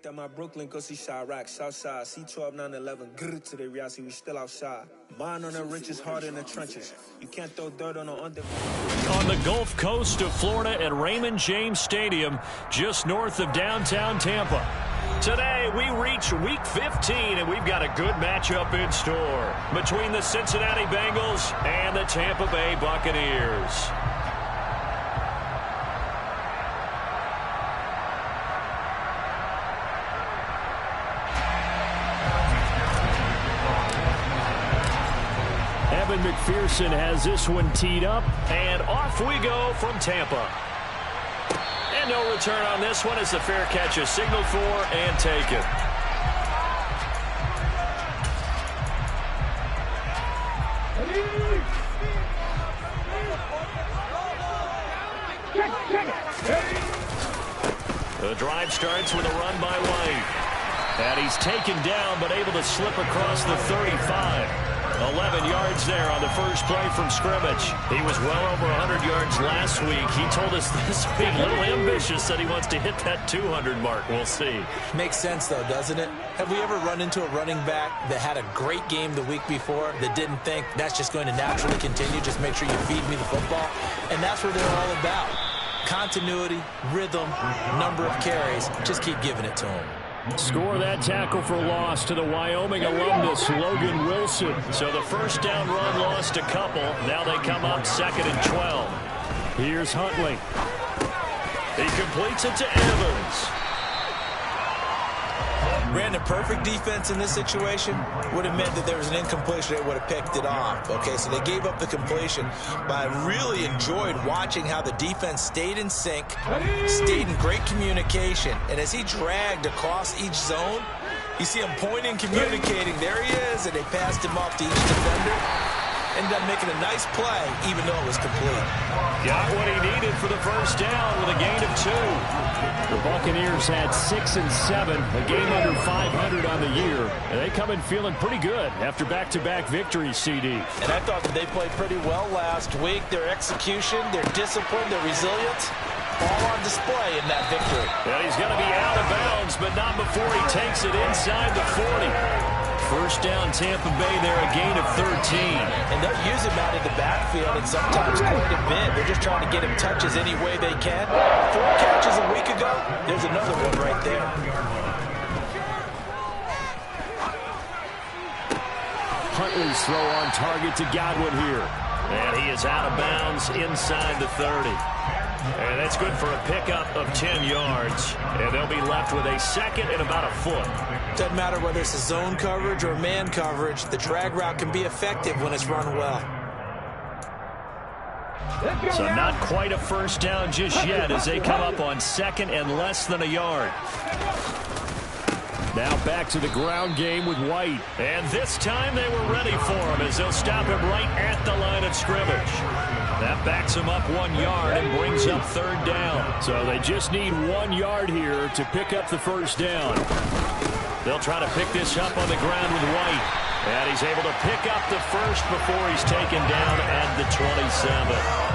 That my Brooklyn go see Chirac, Southside, C12, 911, grrr to the reality, we still outside. Mine on the richest, heart in the trenches. You can't throw dirt on the under. On the Gulf Coast of Florida at Raymond James Stadium, just north of downtown Tampa. Today, we reach Week 15, and we've got a good matchup in store between the Cincinnati Bengals and the Tampa Bay Buccaneers. McPherson has this one teed up, and off we go from Tampa. And no return on this one as the fair catch is signaled for and taken. The drive starts with a run by White. And he's taken down but able to slip across the 35. 11 yards there on the first play from scrimmage. He was well over 100 yards last week. He told us this week, a little ambitious, said he wants to hit that 200 mark. We'll see. Makes sense, though, doesn't it? Have we ever run into a running back that had a great game the week before that didn't think that's just going to naturally continue? Just make sure you feed me the football. And that's what they're all about. Continuity, rhythm, number of carries. Just keep giving it to him. Score that tackle for loss to the Wyoming alumnus, Logan Wilson. So the first down run lost a couple. Now they come up 2nd and 12. Here's Huntley. He completes it to Evans. Brandon, perfect defense in this situation would have meant that there was an incompletion. They would have picked it off. Okay, so they gave up the completion. But I really enjoyed watching how the defense stayed in sync, stayed in great communication. And as he dragged across each zone, you see him pointing, communicating. There he is, and they passed him off to each defender. Ended up making a nice play, even though it was complete. Got what he needed for the first down with a gain of 2. The Buccaneers had 6 and 7, a game under 500 on the year. And they come in feeling pretty good after back-to-back victories, CD. And I thought that they played pretty well last week. Their execution, their discipline, their resilience, all on display in that victory. And he's going to be out of bounds, but not before he takes it inside the 40. First down, Tampa Bay there, a gain of 13. And they'll use him out of the backfield, and sometimes quite a bit. They're just trying to get him touches any way they can. 4 catches a week ago. There's another one right there. Huntley's throw on target to Godwin here. And he is out of bounds inside the 30. And that's good for a pickup of 10 yards. And they'll be left with a 2nd and about a foot. Doesn't matter whether it's a zone coverage or man coverage. The drag route can be effective when it's run well. So not quite a first down just yet as they come up on 2nd and less than a yard. Now back to the ground game with White. And this time they were ready for him as they'll stop him right at the line of scrimmage. That backs him up 1 yard and brings up 3rd down. So they just need 1 yard here to pick up the first down. They'll try to pick this up on the ground with White. And he's able to pick up the first before he's taken down at the 27.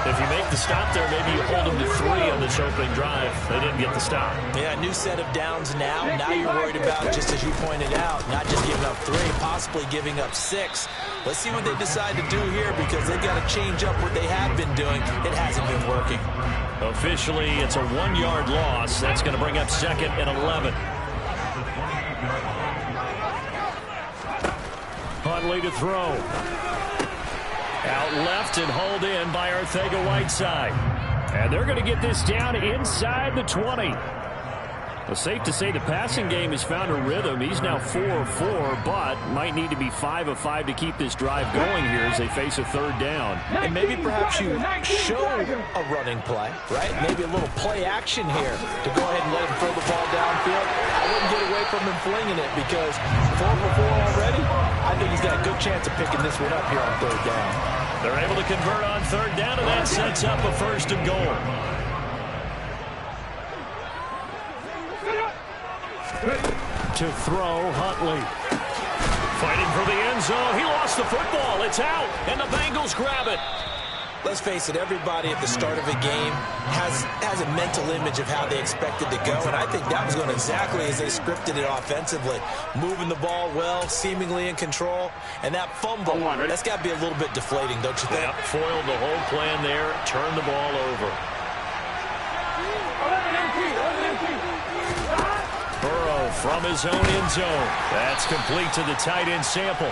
If you make the stop there, maybe you hold them to 3 on this opening drive. They didn't get the stop. Yeah, new set of downs now. Now you're worried about, just as you pointed out, not just giving up 3, possibly giving up 6. Let's see what they decide to do here because they've got to change up what they have been doing. It hasn't been working. Officially, it's a 1 yard loss. That's going to bring up 2nd and 11. Huntley to throw. Out left and hauled in by Arcega-Whiteside. And they're going to get this down inside the 20. Well, safe to say the passing game has found a rhythm. He's now 4 of 4, but might need to be 5 of 5 to keep this drive going here as they face a 3rd down. And maybe perhaps you show a running play, right? Maybe a little play action here to go ahead and let him throw the ball downfield. I wouldn't get away from him flinging it because 4 for 4 already. I think he's got a good chance of picking this one up here on 3rd down. They're able to convert on 3rd down, and that sets up a 1st and goal. To throw, Huntley. Fighting for the end zone. He lost the football. It's out, and the Bengals grab it. Let's face it, everybody at the start of a game has a mental image of how they expect it to go, and I think that was going exactly as they scripted it offensively. Moving the ball well, seemingly in control, and that fumble, that's got to be a little bit deflating, don't you think? Yep, foiled the whole plan there, turned the ball over. Burrow from his own end zone. That's complete to the tight end Sample.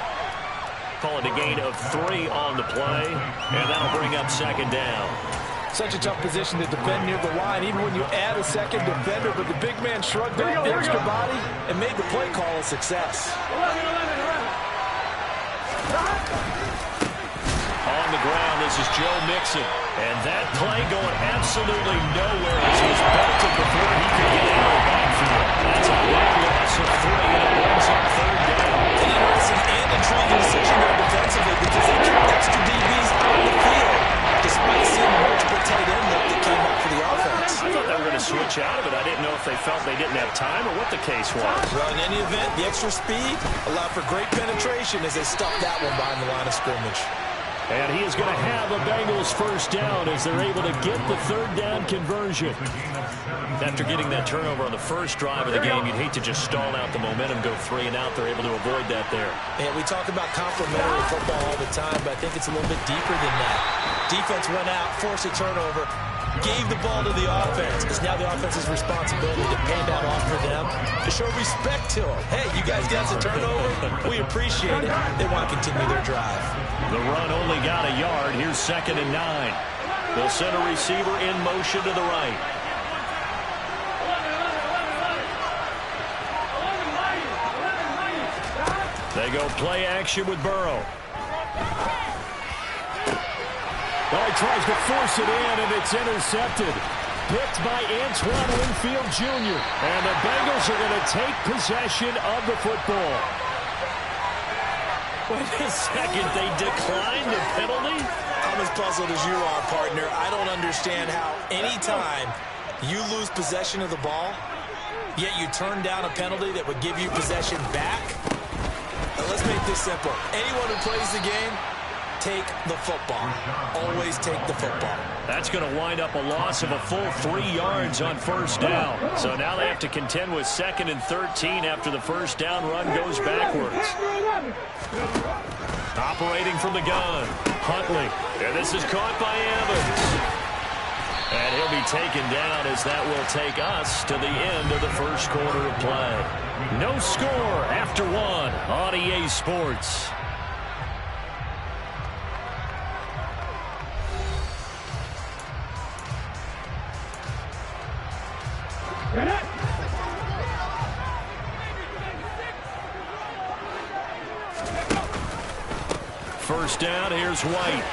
Call it a gain of 3 on the play, and that'll bring up second down. Such a tough position to defend near the line, even when you add a second defender, but the big man shrugged off the extra body and made the play call a success. On the ground, this is Joe Mixon. And that play going absolutely nowhere as he was belted before he could get out of the backfield. That's a big loss of 3, and it brings up third down. An interesting and intriguing decision there defensively because they kept extra DBs on the field despite seeing multiple tight end look that came up for the offense. I thought they were going to switch out of it. I didn't know if they felt they didn't have time or what the case was. Well, in any event, the extra speed allowed for great penetration as they stuffed that one behind the line of scrimmage. And he is going to have a Bengals first down as they're able to get the third down conversion. After getting that turnover on the first drive of the game, you'd hate to just stall out the momentum, go 3 and out. They're able to avoid that there. And we talk about complementary football all the time, but I think it's a little bit deeper than that. Defense went out, forced a turnover, gave the ball to the offense. It's now the offense's responsibility to pay that off for them, to show respect to them. Hey, you guys got the turnover? We appreciate it. They want to continue their drive. The run only got a yard. Here's 2nd and 9. They'll send a receiver in motion to the right. They go play action with Burrow. Well, he tries to force it in, and it's intercepted. Picked by Antoine Winfield Jr. And the Bengals are going to take possession of the football. Wait a second, they declined the penalty? I'm as puzzled as you are, partner. I don't understand how any time you lose possession of the ball, yet you turn down a penalty that would give you possession back. Let's make this simple. Anyone who plays the game, take the football. Always take the football. That's going to wind up a loss of a full 3 yards on first down. So now they have to contend with 2nd and 13 after the first down run goes backwards. Operating from the gun, Huntley. And this is caught by Evans. And he'll be taken down as that will take us to the end of the first quarter of play. No score after 1 on EA Sports. First down, here's White.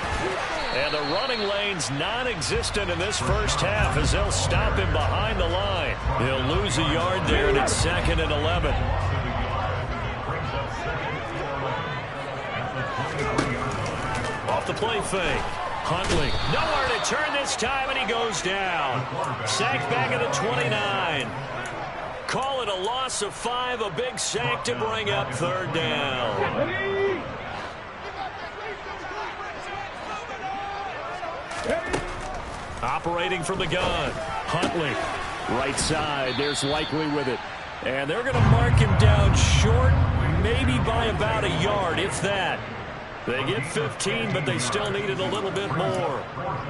And the running lane's non-existent in this first half as they'll stop him behind the line. He'll lose a yard there, and it's 2nd and 11. Off the play fake. Huntley, nowhere to turn this time, and he goes down. Sacked back at the 29. Call it a loss of 5, a big sack to bring up third down. Operating from the gun, Huntley. Right side, there's Likely with it. And they're going to mark him down short, maybe by about a yard, if that. They get 15, but they still needed a little bit more.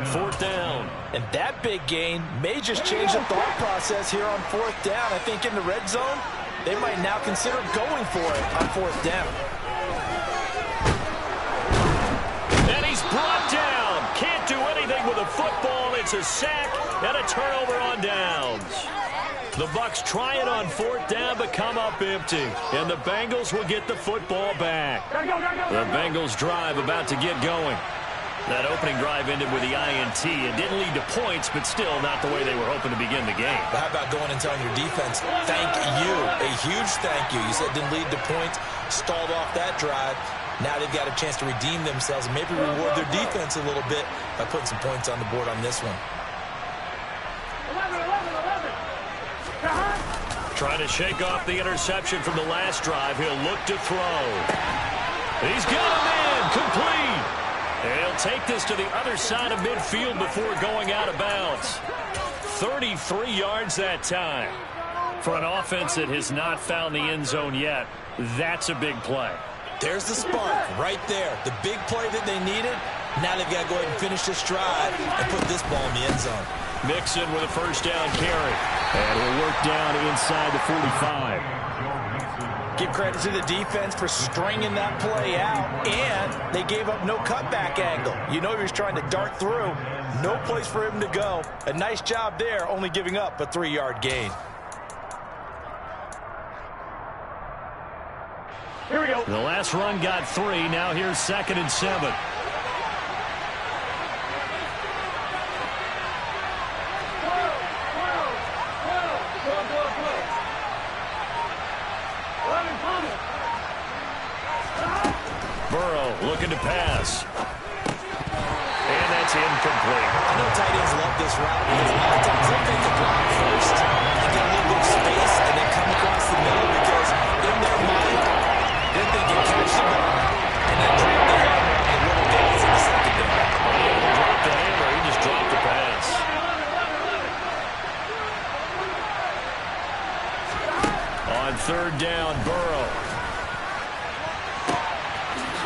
Fourth down. And that big gain may just change the thought process here on fourth down. I think in the red zone, they might now consider going for it on fourth down. And he's brought down. Can't do anything with a football. It's a sack and a turnover on downs. The Bucs try it on fourth down, but come up empty. And the Bengals will get the football back. The Bengals drive about to get going. That opening drive ended with the INT. It didn't lead to points, but still not the way they were hoping to begin the game. But how about going and telling your defense, thank you, a huge thank you. You said it didn't lead to points, stalled off that drive. Now they've got a chance to redeem themselves and maybe reward their defense a little bit by putting some points on the board on this one. Trying to shake off the interception from the last drive. He'll look to throw. He's got him in. Complete. And he'll take this to the other side of midfield before going out of bounds. 33 yards that time. For an offense that has not found the end zone yet, that's a big play. There's the spark right there. The big play that they needed. Now they've got to go ahead and finish this drive and put this ball in the end zone. Mixon with a first down carry. And he'll work down inside the 45. Give credit to the defense for stringing that play out, and they gave up no cutback angle. You know he was trying to dart through. No place for him to go. A nice job there, only giving up a 3-yard gain. Here we go. The last run got 3. Now here's 2nd and 7. Burrow looking to pass. And that's incomplete. I know tight ends love this route because a lot of times they'll take the block first and get a little bit of space and then come across the middle because in their mind, they're thinking catch the ball and then drop the hammer and little guys in the secondary. He didn't drop the hammer, he just dropped the pass. On 3rd down, Burrow.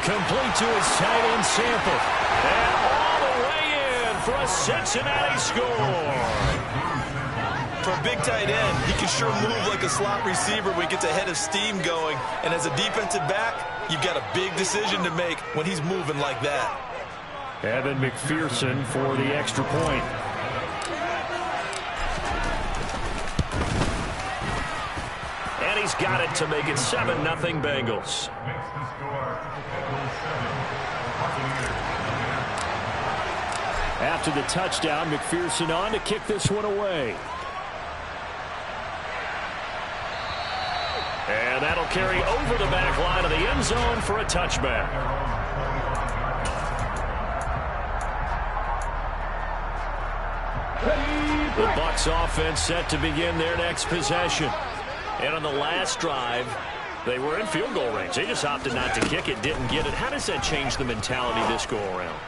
Complete to his tight end Sample. And all the way in for a Cincinnati score. For a big tight end, he can sure move like a slot receiver when he gets a head of steam going. And as a defensive back, you've got a big decision to make when he's moving like that. Evan McPherson for the extra point. And he's got it to make it 7-0 Bengals. After the touchdown, McPherson on to kick this one away. And that'll carry over the back line of the end zone for a touchback. The Bucs offense set to begin their next possession. And on the last drive, they were in field goal range. They just opted not to kick it, didn't get it. How does that change the mentality this go around?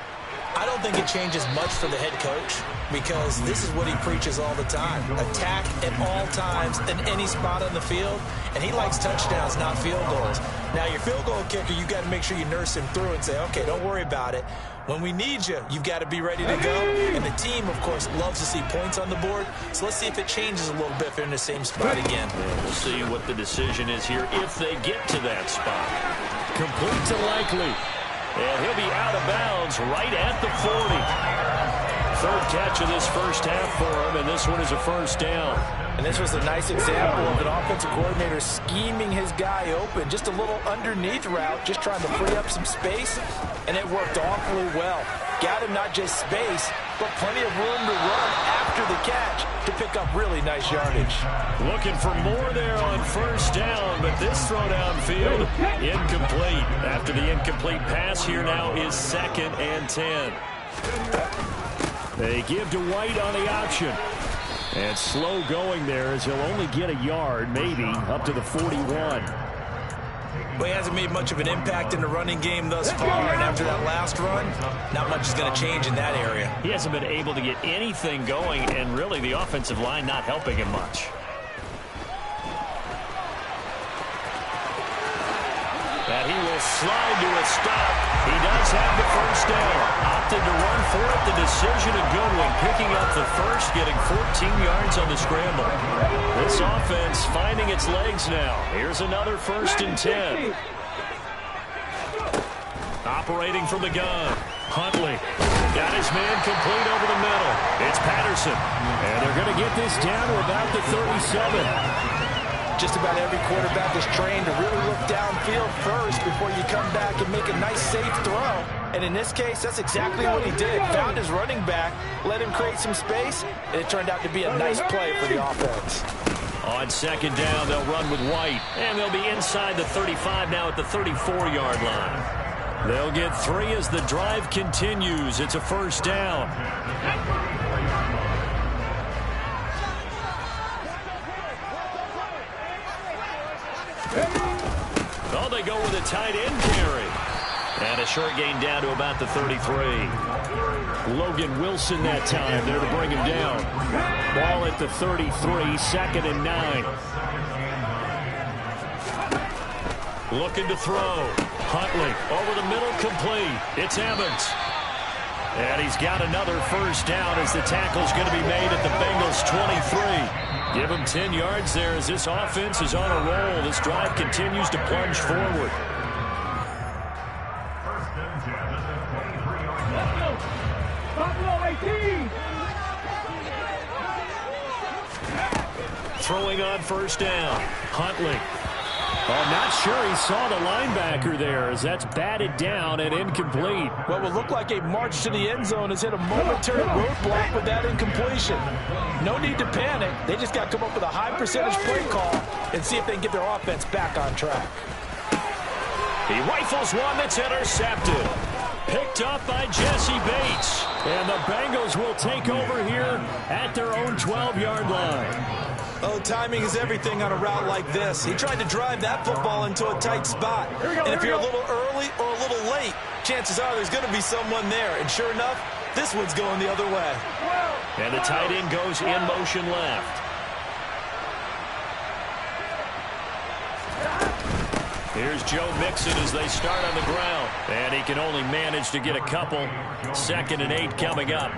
I don't think it changes much for the head coach because this is what he preaches all the time. Attack at all times in any spot on the field, and he likes touchdowns, not field goals. Now, your field goal kicker, you've got to make sure you nurse him through and say, okay, don't worry about it. When we need you, you've got to be ready to go. And the team, of course, loves to see points on the board. So let's see if it changes a little bit if they're in the same spot again. Yeah, we'll see what the decision is here if they get to that spot. Complete to Likely. And he'll be out of bounds right at the 40. 3rd catch of this first half for him, and this one is a first down. And this was a nice example of an offensive coordinator scheming his guy open. Just a little underneath route, just trying to free up some space, and it worked awfully well. Got him not just space, but plenty of room to run after the catch to pick up really nice yardage. Looking for more there on first down, but this throw downfield, incomplete. After the incomplete pass, here now is 2nd and 10. They give to White on the option. And slow going there as he'll only get a yard, maybe, up to the 41. Well, he hasn't made much of an impact in the running game thus far, and after that last run, not much is going to change in that area. He hasn't been able to get anything going, and really the offensive line not helping him much. That he will slide to a stop. He does have the first down. Opted to run for it. The decision a good one. Picking up the first, getting 14 yards on the scramble. This offense finding its legs now. Here's another 1st and 10. Operating from the gun. Huntley got his man complete over the middle. It's Patterson. And they're going to get this down to about the 37. Just about every quarterback is trained to really look downfield first before you come back and make a nice, safe throw. And in this case, that's exactly what he did. Found his running back, let him create some space, and it turned out to be a nice play for the offense. On 2nd down, they'll run with White. And they'll be inside the 35 now at the 34-yard line. They'll get 3 as the drive continues. It's a first down. Oh, they go with a tight end carry. And a short gain down to about the 33. Logan Wilson that time there to bring him down. Ball at the 33, 2nd and 9. Looking to throw. Huntley over the middle, complete. It's Evans. And he's got another first down as the tackle's going to be made at the Bengals 23. Give him 10 yards there as this offense is on a roll. This drive continues to plunge forward. Throwing on first down. Huntley. I'm not sure he saw the linebacker there as that's batted down and incomplete. What would look like a march to the end zone has hit a momentary roadblock with that incompletion. No need to panic. They just got to come up with a high percentage play call and see if they can get their offense back on track. He rifles one that's intercepted. Picked up by Jesse Bates. And the Bengals will take over here at their own 12-yard line. Oh, timing is everything on a route like this. He tried to drive that football into a tight spot. And if you're a little early or a little late, chances are there's going to be someone there. And sure enough, this one's going the other way. And the tight end goes in motion left. Here's Joe Mixon as they start on the ground. And he can only manage to get a couple. 2nd and 8 coming up.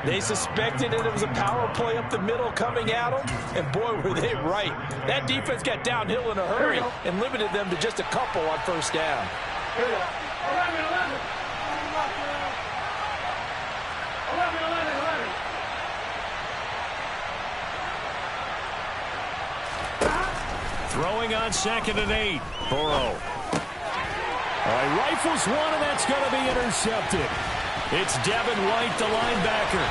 They suspected it was a power play up the middle coming at them, and boy, were they right. That defense got downhill in a hurry and limited them to just a couple on first down. Throwing on 2nd and 8. Burrow. All right, rifles one, and that's going to be intercepted. It's Devin White, the linebacker.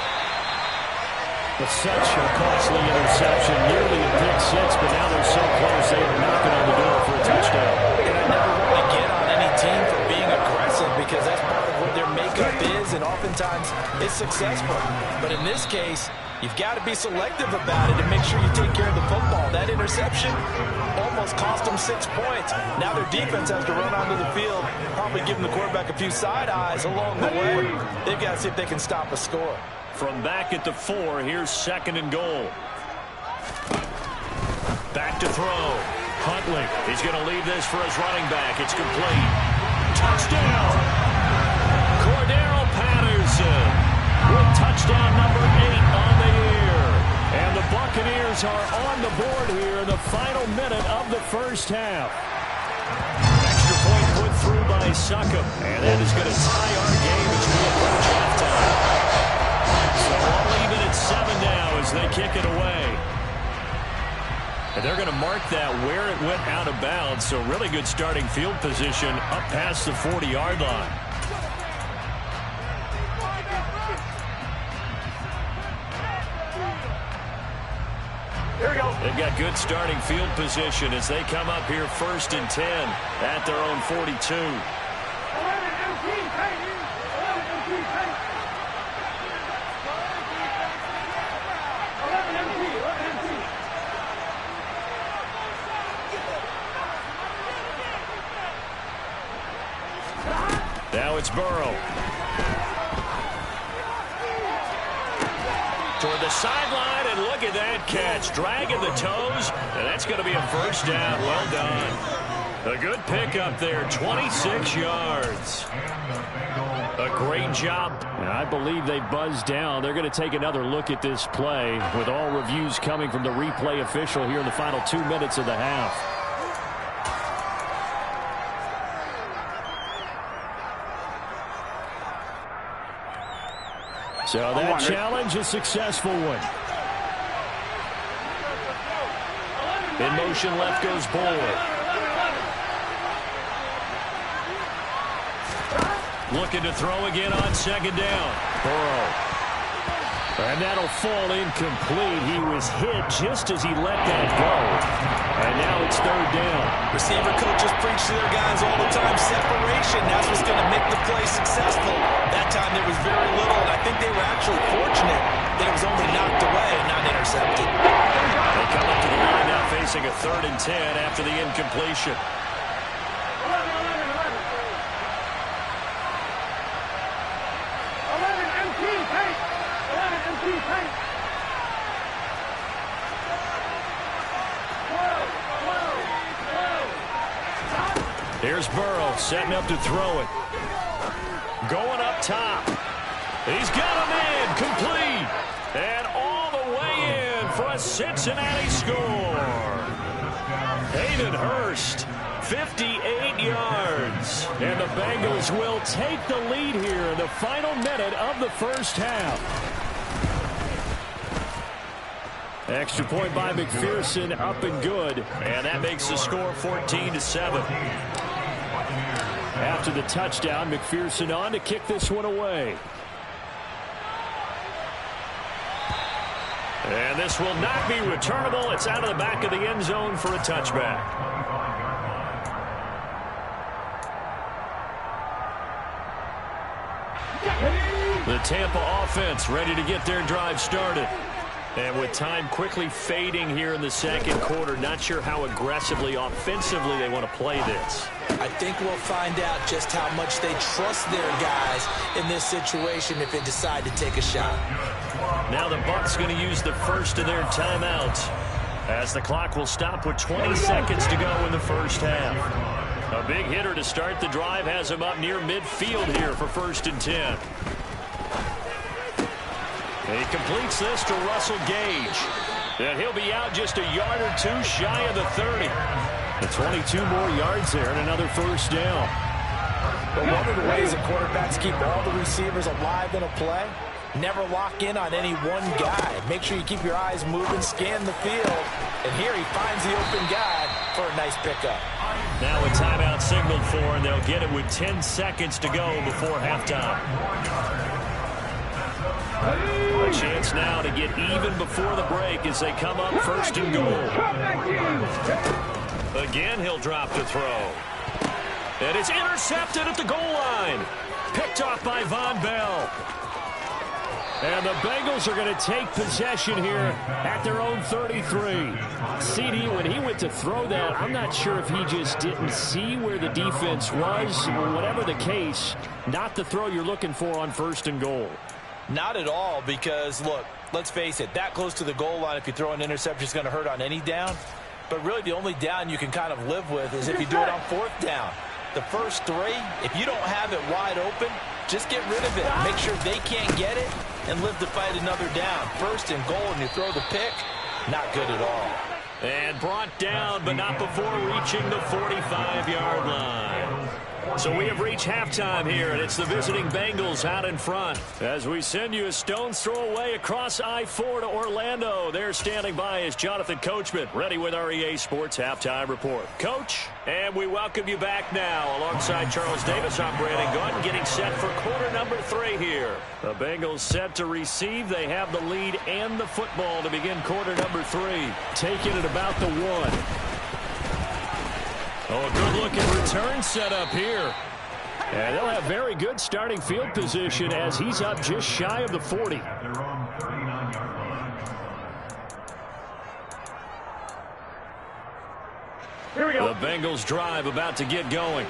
But such a costly interception, nearly a pick six, but now they're so close they are knocking on the door for a touchdown. And I never want to get on any team for being aggressive because that's part of what their makeup is, and oftentimes it's successful. But in this case, you've got to be selective about it and make sure you take care of the football. That interception almost cost them 6 points. Now their defense has to run onto the field, probably giving the quarterback a few side eyes along the way. They've got to see if they can stop a score. From back at the 4, here's 2nd and goal. Back to throw. Huntley. He's going to leave this for his running back. It's complete. Touchdown! Cordero Patterson with touchdown number 8 on the year. And the Buccaneers are on the board here in the final minute of the first half. Extra point put through by Succop. And that is going to tie our game as we approach halftime. So all even at 7 now as they kick it away. And they're going to mark that where it went out of bounds. So really good starting field position up past the 40-yard line. Here we go. They've got good starting field position as they come up here 1st and 10 at their own 42. Now it's Burrow. Toward the sideline, and look at that catch. Dragging the toes, and that's going to be a first down. Well done. A good pickup there, 26 yards. A great job. And I believe they buzzed down. They're going to take another look at this play with all reviews coming from the replay official here in the final 2 minutes of the half. So that challenge, a successful one. In motion, left goes Boyd. Looking to throw again on 2nd down. Burrow. And that'll fall incomplete. He was hit just as he let that go. And now it's 3rd down. Receiver coaches preach to their guys all the time. Separation, that's what's going to make the play successful. That time there was very little, and I think they were actually fortunate that it was only knocked away and not intercepted. They come up to the line now facing a 3rd and 10 after the incompletion. Here's Burrow setting up to throw it. Going up top. He's got him in. Complete. And all the way in for a Cincinnati score. Hayden Hurst, 58 yards. And the Bengals will take the lead here in the final minute of the first half. Extra point by McPherson, up and good. And that makes the score 14-7. After the touchdown, McPherson on to kick this one away. And this will not be returnable. It's out of the back of the end zone for a touchback. The Tampa offense ready to get their drive started. And with time quickly fading here in the second quarter, not sure how aggressively, offensively they want to play this. I think we'll find out just how much they trust their guys in this situation if they decide to take a shot. Now the Bucs going to use the first of their timeouts as the clock will stop with 20 seconds to go in the first half. A big hitter to start the drive has him up near midfield here for 1st and 10. He completes this to Russell Gage. And he'll be out just a yard or two shy of the 30. The 22 more yards there and another first down. But one of the ways that quarterbacks keep all the receivers alive in a play, never lock in on any one guy. Make sure you keep your eyes moving, scan the field. And here he finds the open guy for a nice pickup. Now a timeout signaled for, and they'll get it with 10 seconds to go before halftime. A chance now to get even before the break as they come up 1st and goal. Again, he'll drop to throw. And it's intercepted at the goal line. Picked off by Von Bell. And the Bengals are going to take possession here at their own 33. CD, when he went to throw that, I'm not sure if he just didn't see where the defense was. Whatever the case, not the throw you're looking for on 1st and goal. Not at all, because, look, let's face it, that close to the goal line, if you throw an interception, is going to hurt on any down. But really, the only down you can kind of live with is if you do it on 4th down. The first 3, if you don't have it wide open, just get rid of it. Make sure they can't get it and live to fight another down. 1st and goal, and you throw the pick, not good at all. And brought down, but not before reaching the 45-yard line. So we have reached halftime here, and it's the visiting Bengals out in front. As we send you a stone's throw away across I-4 to Orlando. There standing by is Jonathan Coachman, ready with our EA Sports Halftime Report. Coach, and we welcome you back now. Alongside Charles Davis, I'm Brandon Gordon, getting set for quarter number 3 here. The Bengals set to receive. They have the lead and the football to begin quarter number 3. Taking it about the 1. Oh, a good-looking return set up here. And they'll have very good starting field position as he's up just shy of the 40. Here we go. The Bengals drive about to get going.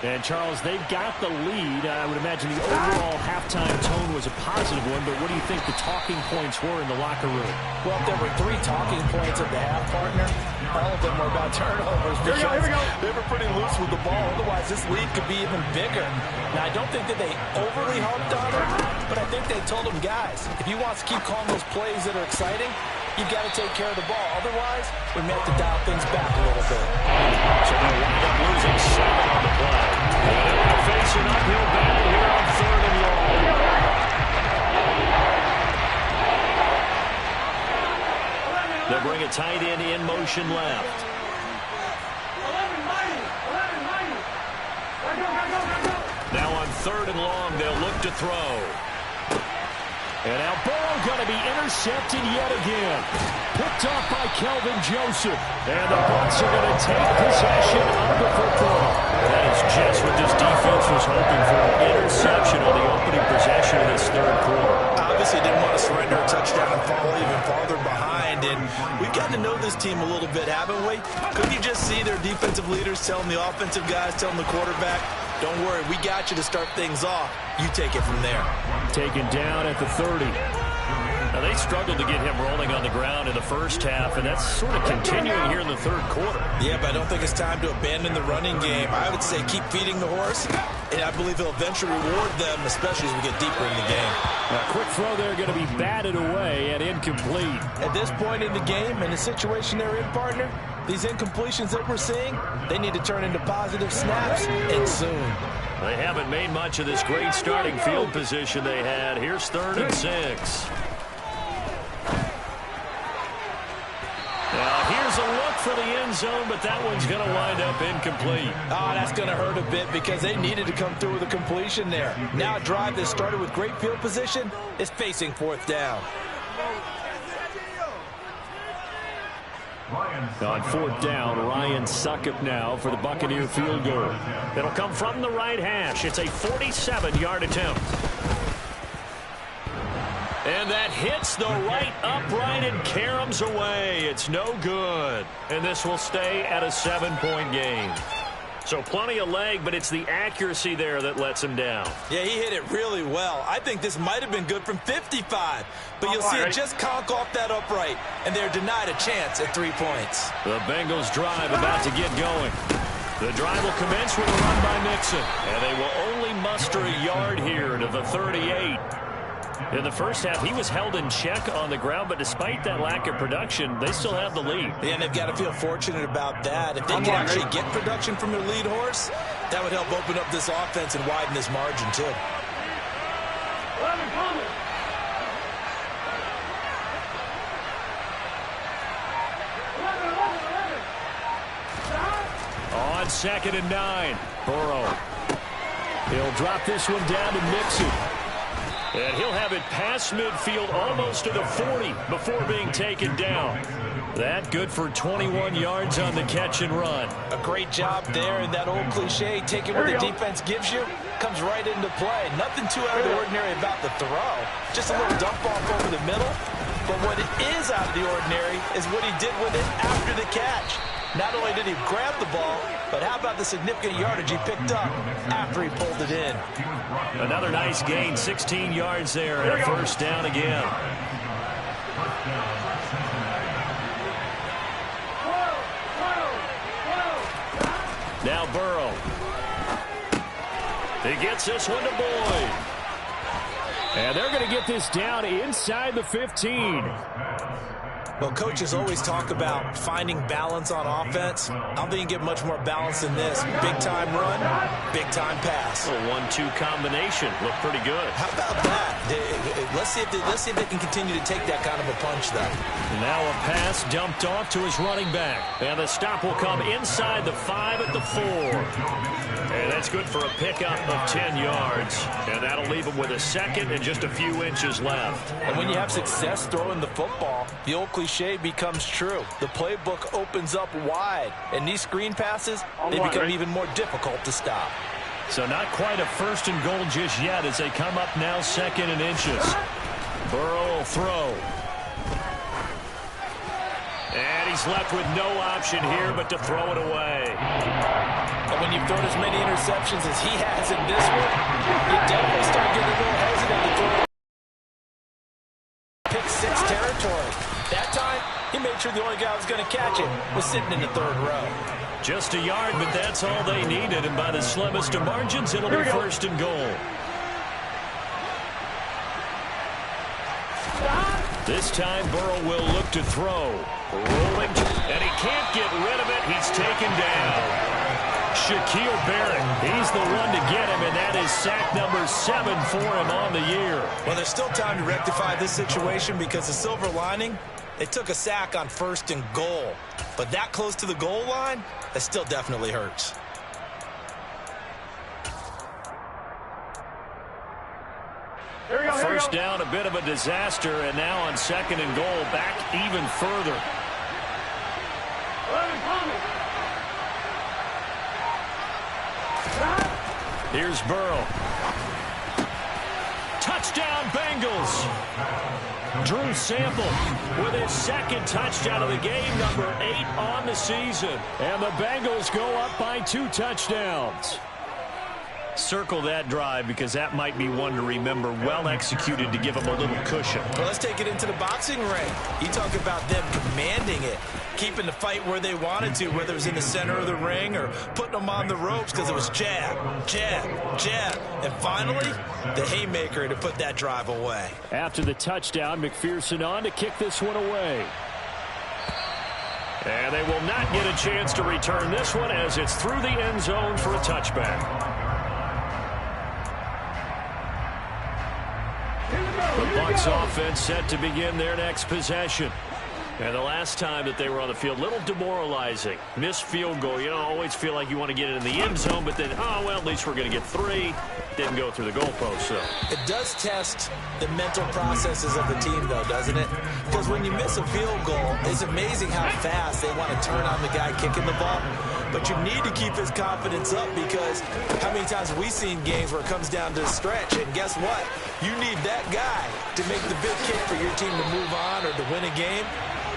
And, Charles, they've got the lead. I would imagine the overall halftime tone was a positive one, but what do you think the talking points were in the locker room? Well, if there were 3 talking points at the half, partner, all of them were about turnovers. Here we go. They were pretty loose with the ball. Otherwise, this lead could be even bigger. Now, I don't think that they overly harped on it, but I think they told them, guys, if you want to keep calling those plays that are exciting, you've got to take care of the ball. Otherwise, we may have to dial things back a little bit. So they'll wind up losing 7 on the play. And they're facing uphill battle here on 3rd and long. They'll bring a tight end in motion left. Now on 3rd and long, they'll look to throw. And now Burrow going to be intercepted yet again. Picked off by Kelvin Joseph. And the Bucs are going to take possession of the football. That is just what this defense was hoping for. An interception on the opening possession of this 3rd quarter. Obviously didn't want to surrender a touchdown and fall even farther behind. And we've gotten to know this team a little bit, haven't we? Couldn't you just see their defensive leaders telling the offensive guys, telling the quarterback, don't worry, we got you to start things off. You take it from there. Taken down at the 30. Now they struggled to get him rolling on the ground in the first half, and that's sort of continuing here in the third quarter. Yeah, but I don't think it's time to abandon the running game. I would say keep feeding the horse, and I believe he'll eventually reward them, especially as we get deeper in the game. A quick throw there going to be batted away and incomplete. At this point in the game, in the situation they're in, partner, these incompletions that we're seeing, they need to turn into positive snaps, and soon. They haven't made much of this great starting field position they had. Here's 3rd and 6. Now, here's a look for the end zone, but that one's going to wind up incomplete. Oh, that's going to hurt a bit because they needed to come through with a completion there. Now a drive that started with great field position is facing 4th down. On 4th down, Ryan Succop now for the Buccaneer field goal. It'll come from the right hash. It's a 47-yard attempt. And that hits the right upright and caroms away. It's no good. And this will stay at a 7-point game. So plenty of leg, but it's the accuracy there that lets him down. Yeah, he hit it really well. I think this might have been good from 55. But you'll see it just conk off that upright, and they're denied a chance at 3 points. The Bengals drive about to get going. The drive will commence with a run by Mixon. And they will only muster a yard here to the 38. In the first half, he was held in check on the ground, but despite that lack of production, they still have the lead. Yeah, and they've got to feel fortunate about that. If they can actually get production from their lead horse, that would help open up this offense and widen this margin, too. On 2nd and 9, Burrow. He'll drop this one down to Mixon. And he'll have it past midfield almost to the 40 before being taken down. That good for 21 yards on the catch and run. A great job there, and that old cliche, taking what the defense gives you, comes right into play. Nothing too out of the ordinary about the throw. Just a little dump off over the middle. But what is out of the ordinary is what he did with it after the catch. Not only did he grab the ball, but how about the significant yardage he picked up after he pulled it in? Another nice gain, 16 yards there, and a 1st down again. Now Burrow. He gets this one to Boyd. And they're going to get this down inside the 15. Well, coaches always talk about finding balance on offense. I don't think you get much more balance than this. Big-time run, big-time pass. A 1-2 combination. Looked pretty good. How about that? Let's see if they can continue to take that kind of a punch, though. Now a pass dumped off to his running back. And the stop will come inside the 5 at the 4. And that's good for a pickup of 10 yards. And that'll leave him with a 2nd and just a few inches left. And when you have success throwing the football, the old cliche becomes true. The playbook opens up wide. And these screen passes, they become even more difficult to stop. So not quite a 1st and goal just yet as they come up now 2nd and inches. Burrow will throw. And he's left with no option here but to throw it away. And when you've thrown as many interceptions as he has in this one, you definitely start getting a little hesitant to throw pick 6 territory. That time, he made sure the only guy who was going to catch it was sitting in the 3rd row. Just a yard, but that's all they needed. And by the slimmest of margins, it'll be 1st and goal. This time, Burrow will look to throw. Rolling, and he can't get rid of it. He's taken down. Shaquille Barrett, he's the one to get him, and that is sack number 7 for him on the year. Well, there's still time to rectify this situation because the silver lining, they took a sack on 1st and goal. But that close to the goal line, that still definitely hurts. First down, a bit of a disaster, and now on 2nd and goal, back even further. Here's Burrow. Touchdown, Bengals. Drew Sample with his 2nd touchdown of the game, number 8 on the season. And the Bengals go up by 2 touchdowns. Circle that drive because that might be one to remember. Well executed to give them a little cushion. Well, let's take it into the boxing ring. You talk about them commanding it, keeping the fight where they wanted to, whether it was in the center of the ring or putting them on the ropes because it was jab, jab, jab. And finally, the haymaker to put that drive away. After the touchdown, McPherson on to kick this one away. And they will not get a chance to return this one as it's through the end zone for a touchback. The Bucs offense set to begin their next possession. And the last time that they were on the field, a little demoralizing. Missed field goal. You know, always feel like you want to get it in the end zone, but then, oh, well, at least we're going to get 3. Didn't go through the goalpost, so. It does test the mental processes of the team, though, doesn't it? Because when you miss a field goal, it's amazing how fast they want to turn on the guy kicking the ball. But you need to keep his confidence up because how many times have we seen games where it comes down to a stretch, and guess what? You need that guy to make the big kick for your team to move on or to win a game.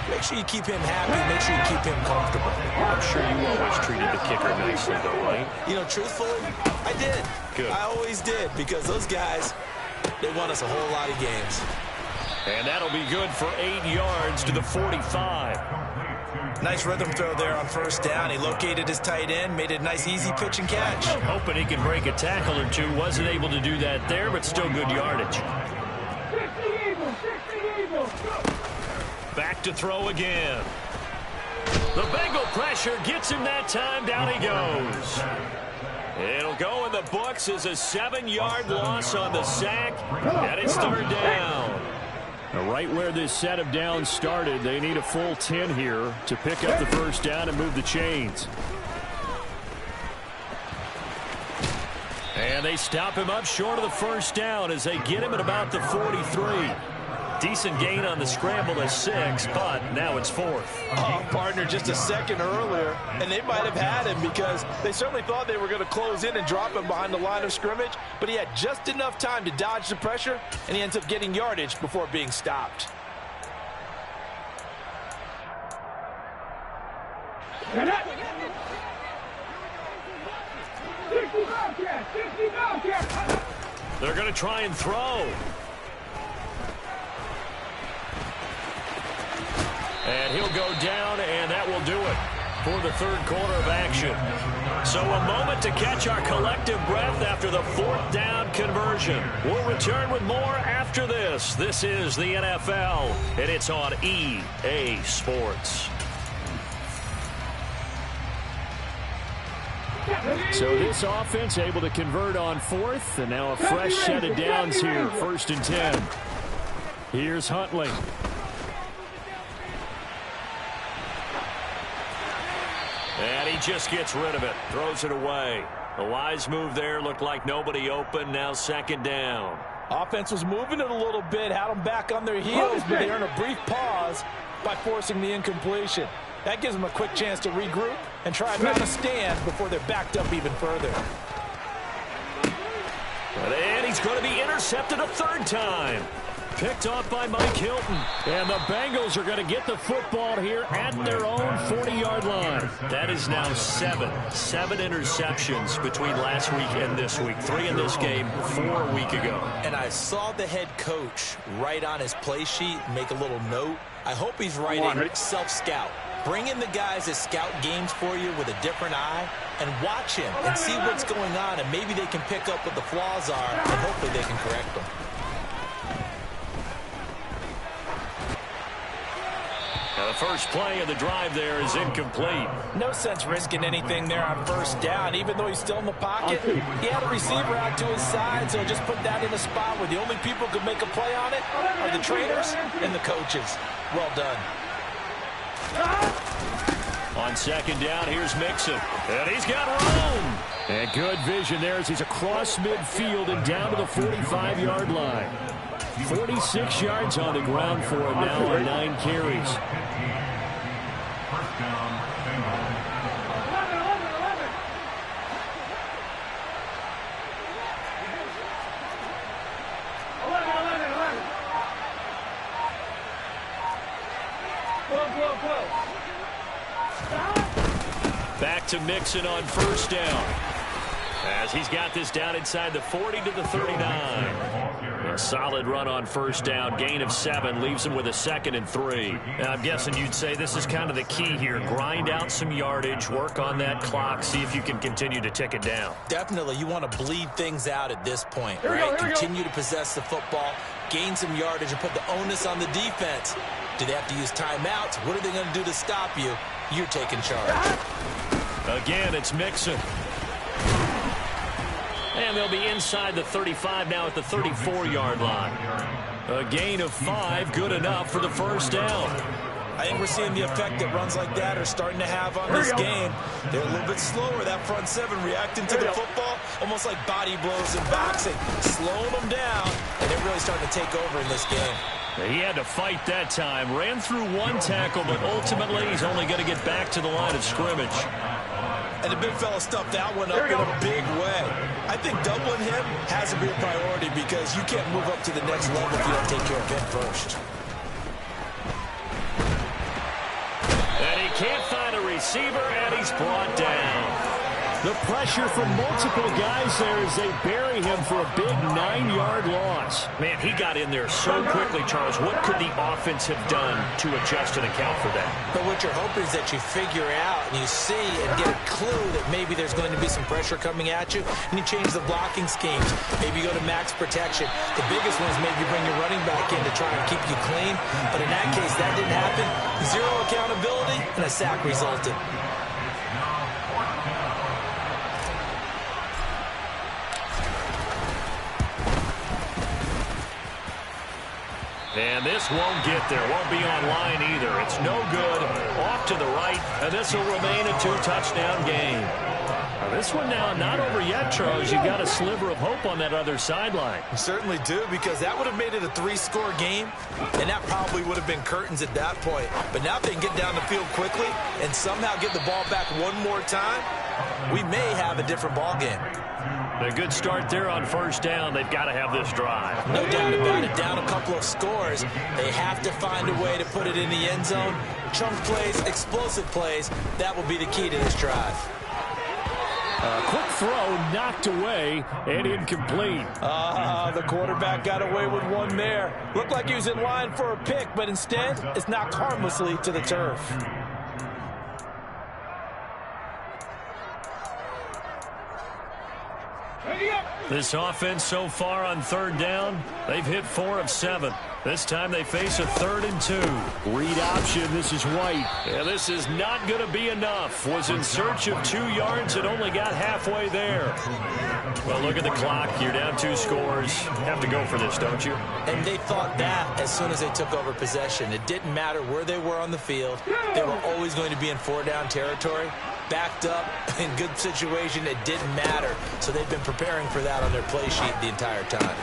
Make sure you keep him happy. Make sure you keep him comfortable. I'm sure you always treated the kicker nicely, though, right? You know, truthfully, I did. Good. I always did because those guys, they won us a whole lot of games. And that'll be good for 8 yards to the 45. Nice rhythm throw there on first down. He located his tight end, made a nice easy pitch and catch. Hoping he can break a tackle or two. Wasn't able to do that there, but still good yardage. Back to throw again. The Bengal pressure gets him that time. Down he goes. It'll go in the books as a 7-yard loss on the sack. And it's third down. Now, right where this set of downs started, they need a full 10 here to pick up the first down and move the chains. And they stop him up short of the first down as they get him at about the 43. Decent gain on the scramble to 6, but now it's 4th. Oh, partner, just a second earlier, and they might have had him because they certainly thought they were going to close in and drop him behind the line of scrimmage, but he had just enough time to dodge the pressure, and he ends up getting yardage before being stopped. They're going to try and throw. And he'll go down, and that will do it for the third quarter of action. So a moment to catch our collective breath after the 4th down conversion. We'll return with more after this. This is the NFL, and it's on EA Sports. So this offense able to convert on 4th, and now a fresh set of downs here, 1st and 10. Here's Huntley. And he just gets rid of it, throws it away. A wise move there, looked like nobody open, now 2nd down. Offense was moving it a little bit, had them back on their heels, but they earned a brief pause by forcing the incompletion. That gives them a quick chance to regroup and try and mount a stand before they're backed up even further. And he's going to be intercepted a 3rd time. Picked off by Mike Hilton. And the Bengals are going to get the football here at their own 40-yard line. That is now 7 interceptions between last week and this week. 3 in this game, 4 a week ago. And I saw the head coach write on his play sheet, make a little note. I hope he's writing self-scout. Bring in the guys that scout games for you with a different eye and watch him and see what's going on, and maybe they can pick up what the flaws are, and hopefully they can correct them. Now the first play of the drive there is incomplete. No sense risking anything there on first down, even though he's still in the pocket. He had a receiver out to his side, so just put that in a spot where the only people who could make a play on it are the trainers and the coaches. Well done. On 2nd down, here's Mixon. And he's got room. And good vision there as he's across midfield and down to the 45-yard line. 46 yards on the ground for him now on 9 carries. Back to Mixon on 1st down. As he's got this down inside the 40 to the 39. A solid run on first down. Gain of 7 leaves him with a 2nd and 3. Now, I'm guessing you'd say this is kind of the key here. Grind out some yardage, work on that clock, see if you can continue to tick it down. Definitely, you want to bleed things out at this point, right? Continue to possess the football, gain some yardage, and put the onus on the defense. Do they have to use timeouts? What are they going to do to stop you? You're taking charge. Again, it's Mixon. And they'll be inside the 35 now at the 34-yard line. A gain of 5, good enough for the first down. I think we're seeing the effect that runs like that are starting to have on this game. They're a little bit slower, that front 7, reacting to the football, almost like body blows in boxing, slowing them down, and they're really starting to take over in this game. He had to fight that time. Ran through 1 tackle, but ultimately he's only going to get back to the line of scrimmage. And the big fella stuffed that one up in a big way. I think doubling him has to be a priority because you can't move up to the next level if you don't take care of him first. And he can't find a receiver, and he's brought down. The pressure from multiple guys there as they bury him for a big 9-yard loss. Man, he got in there so quickly, Charles. What could the offense have done to adjust and account for that? But what you're hoping is that you figure out and you see and get a clue that maybe there's going to be some pressure coming at you, and you change the blocking schemes. Maybe you go to max protection. The biggest one is maybe you bring your running back in to try and keep you clean. But in that case, that didn't happen. 0 accountability, and a sack resulted. And this won't get there. Won't be online either. It's no good. Off to the right, and this will remain a 2-touchdown game. Now, this one now not over yet, Charles. You've got a sliver of hope on that other sideline. You certainly do, because that would have made it a 3-score game, and that probably would have been curtains at that point. But now if they can get down the field quickly and somehow get the ball back one more time, we may have a different ball game. A good start there on first down. They've got to have this drive. No doubt about it. Down a couple of scores. They have to find a way to put it in the end zone. Chunk plays, explosive plays. That will be the key to this drive. A quick throw knocked away and incomplete. The quarterback got away with one there. Looked like he was in line for a pick, but instead it's knocked harmlessly to the turf. This offense so far on third down, they've hit 4 of 7. This time they face a 3rd and 2. Read option, this is White. Yeah, this is not going to be enough. Was in search of 2 yards and only got halfway there. Well, look at the clock. You're down 2 scores. Have to go for this, don't you? And they thought that as soon as they took over possession. It didn't matter where they were on the field. They were always going to be in 4-down territory. Backed up, in good situation, it didn't matter. So they've been preparing for that on their play sheet the entire time.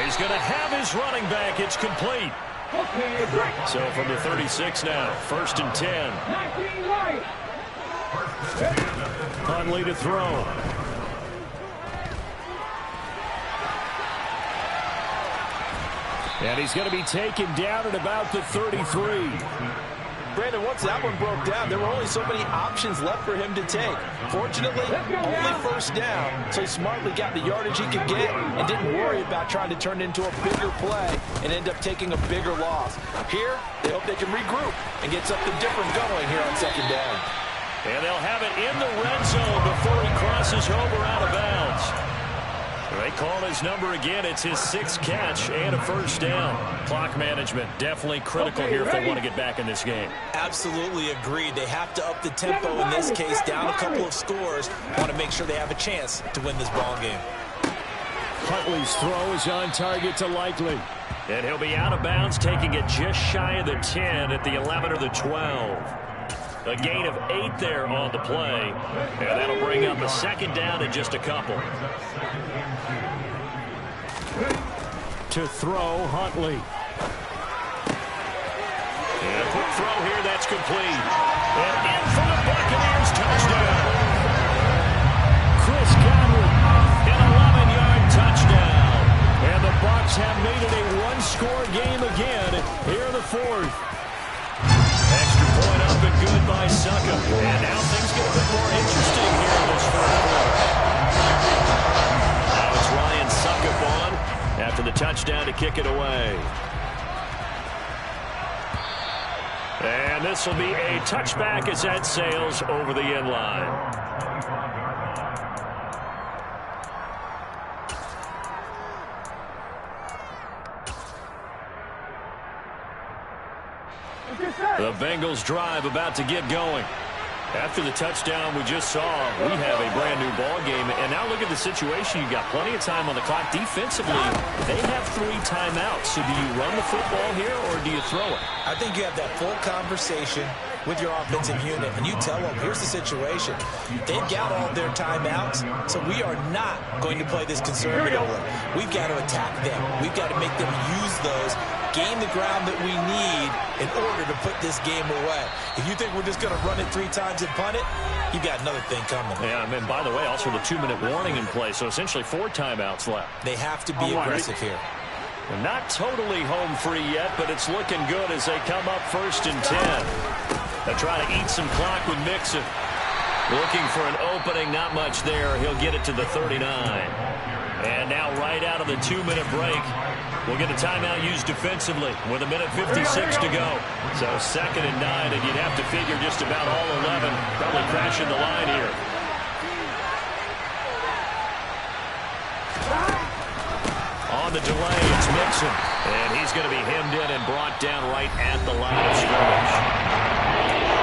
He's going to have his running back. It's complete. So from the 36 now, 1st and 10. Huntley to throw. And he's going to be taken down at about the 33. Brandon, once that one broke down, there were only so many options left for him to take. Fortunately, only first down, so he smartly got the yardage he could get and didn't worry about trying to turn it into a bigger play and end up taking a bigger loss. Here, they hope they can regroup and get something different going here on 2nd down. And they'll have it in the red zone before he crosses over out of bounds. They call his number again. It's his 6th catch and a first down. Clock management definitely critical here if they want to get back in this game. Absolutely agreed. They have to up the tempo in this case, down a couple of scores. Want to make sure they have a chance to win this ball game. Huntley's throw is on target to Likely. And he'll be out of bounds, taking it just shy of the 10 at the 11 or the 12. A gain of 8 there on the play. And that'll bring up a 2nd down in just a couple. To throw, Huntley. And a quick throw here, that's complete. And in for the Buccaneers, touchdown. Chris Godwin. An 11-yard touchdown. And the Bucs have made it a 1-score game again here in the 4th. Extra point up and good by Suckup. And now things get a bit more interesting here in this 4th quarter. kick it away. And this will be a touchback as that sails over the end line. The Bengals drive about to get going. After the touchdown we just saw, we have a brand-new ball game. And now look at the situation. You've got plenty of time on the clock. Defensively, they have 3 timeouts. So do you run the football here or do you throw it? I think you have that full conversation with your offensive unit, and you tell them, here's the situation. They've got all their timeouts, so we are not going to play this conservatively. We've got to attack them. We've got to make them use those, gain the ground that we need in order to put this game away. If you think we're just going to run it 3 times and punt it, you've got another thing coming. Yeah, and by the way, also the 2-minute warning in play, so essentially 4 timeouts left. They have to be aggressive here. Not totally home free yet, but it's looking good as they come up 1st and 10. They try to eat some clock with Mixon. Looking for an opening, not much there. He'll get it to the 39. And now right out of the 2-minute break, we'll get a timeout used defensively with 1:56 to go. So 2nd and 9, and you'd have to figure just about all 11 probably crashing the line here. On the delay, it's Mixon. And he's going to be hemmed in and brought down right at the line of scrimmage.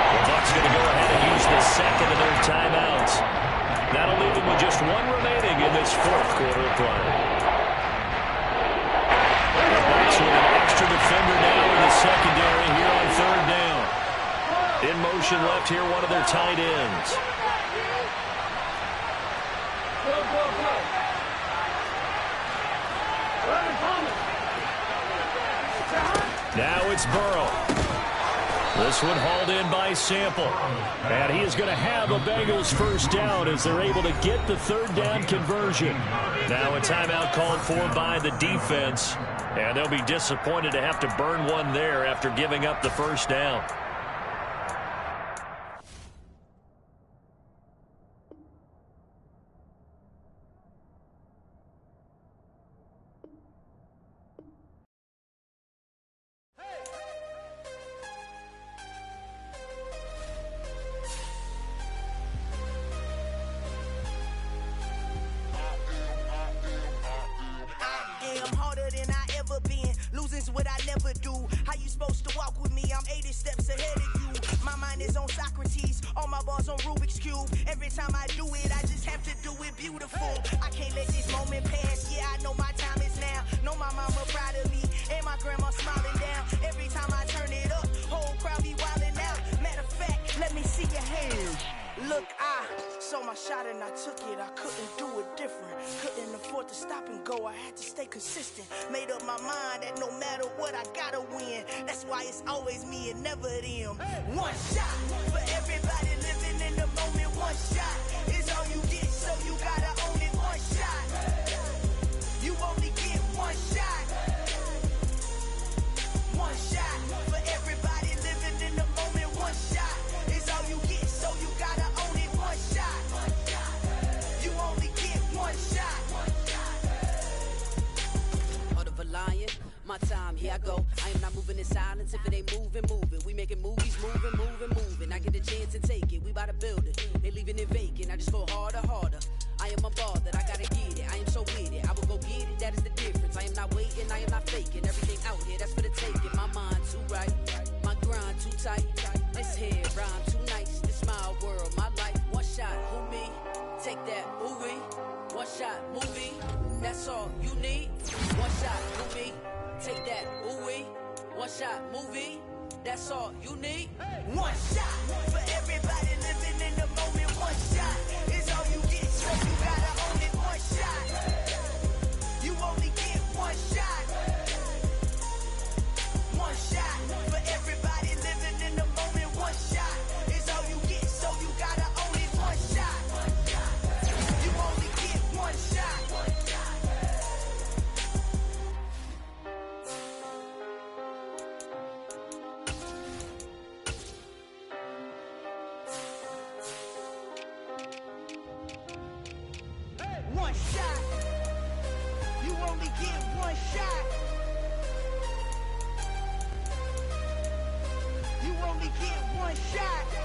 The Bucs going to go ahead and use the 2nd of their timeouts. That'll leave them with just 1 remaining in this 4th quarter of play. The Bucs with an extra defender now in the secondary here on 3rd down. In motion left here, one of their tight ends. Now it's Burrow. This one hauled in by Sample. And he is going to have a Bengals 1st down as they're able to get the 3rd down conversion. Now a timeout called for by the defense. And they'll be disappointed to have to burn one there after giving up the 1st down. What I never do. How you supposed to walk with me? I'm 80 steps ahead of you. My mind is on Socrates, all my balls on Rubik's Cube. Every time I do it, I just have to do it beautiful. I can't let this moment pass. Yeah, I know my time is now. Know my mama proud of me, and my grandma smiling down. Every time I turn it up, whole crowd be wilding out. Matter of fact, let me see your hands. Look, I saw my shot and I took it. I couldn't do it different. Couldn't afford to stop and go. I had to stay consistent. Made up my mind that no matter what, I gotta win. That's why it's always me and never them. One shot for everybody living in the moment. One shot is all you get, so you gotta own it. One shot. You only get one shot. One shot for everybody living in the moment. One shot is all you get, so you gotta own it. One shot. You only get one shot. Heart of a lion, my time, here I go. I am not moving in silence. If it ain't moving, moving. We making movies, moving, moving, moving. I get a chance to take it. We bout to build it. They leaving it vacant. I just go harder, harder. I am a ball that I gotta get it. I am so with it. I will go get it. That is the difference. I am not waiting. I am not faking. Everything out here, that's for the taking. My mind too right. My grind too tight. This hair rhyme too nice. This my world, my life. One shot, who me? Take that, movie. One shot, movie. That's all you need. One shot, movie. Take that, ooh-wee. One shot, movie. That's all you need. One shot for everybody living in the moment. One shot is all you get, so you gotta own it. One shot. You only get one shot. One shot for everybody living in the moment. One shot is all you get, so you gotta own it. One shot. You only get one shot. One shot. You only get one shot. one shot.